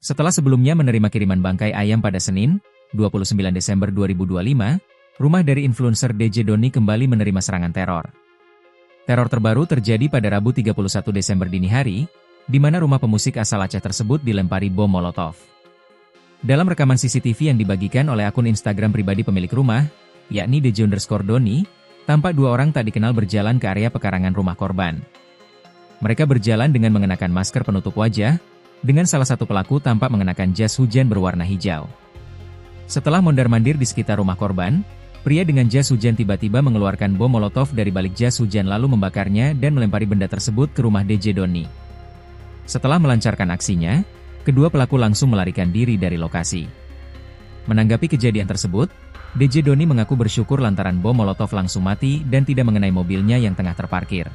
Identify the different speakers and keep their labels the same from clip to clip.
Speaker 1: Setelah sebelumnya menerima kiriman bangkai ayam pada Senin, 29 Desember 2025, rumah dari influencer DJ Doni kembali menerima serangan teror. Teror terbaru terjadi pada Rabu 31 Desember dini hari, di mana rumah pemusik asal Aceh tersebut dilempari bom Molotov. Dalam rekaman CCTV yang dibagikan oleh akun Instagram pribadi pemilik rumah, yakni DJ_Doni, tampak dua orang tak dikenal berjalan ke area pekarangan rumah korban. Mereka berjalan dengan mengenakan masker penutup wajah, dengan salah satu pelaku tampak mengenakan jas hujan berwarna hijau. Setelah mondar-mandir di sekitar rumah korban, pria dengan jas hujan tiba-tiba mengeluarkan bom Molotov dari balik jas hujan lalu membakarnya dan melempari benda tersebut ke rumah DJ Doni. Setelah melancarkan aksinya, kedua pelaku langsung melarikan diri dari lokasi. Menanggapi kejadian tersebut, DJ Doni mengaku bersyukur lantaran bom Molotov langsung mati dan tidak mengenai mobilnya yang tengah terparkir.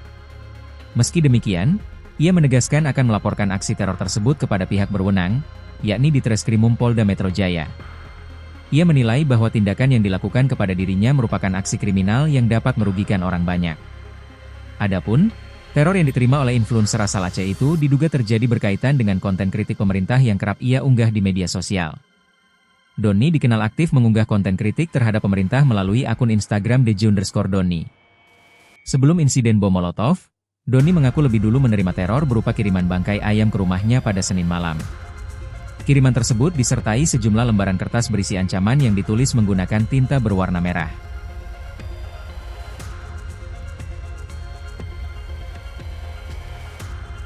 Speaker 1: Meski demikian, ia menegaskan akan melaporkan aksi teror tersebut kepada pihak berwenang, yakni di Treskrimum Polda Metro Jaya. Ia menilai bahwa tindakan yang dilakukan kepada dirinya merupakan aksi kriminal yang dapat merugikan orang banyak. Adapun, teror yang diterima oleh influencer asal Aceh itu diduga terjadi berkaitan dengan konten kritik pemerintah yang kerap ia unggah di media sosial. Doni dikenal aktif mengunggah konten kritik terhadap pemerintah melalui akun Instagram DJ_Doni. Sebelum insiden bom Molotov, Doni mengaku lebih dulu menerima teror berupa kiriman bangkai ayam ke rumahnya pada Senin malam. Kiriman tersebut disertai sejumlah lembaran kertas berisi ancaman yang ditulis menggunakan tinta berwarna merah.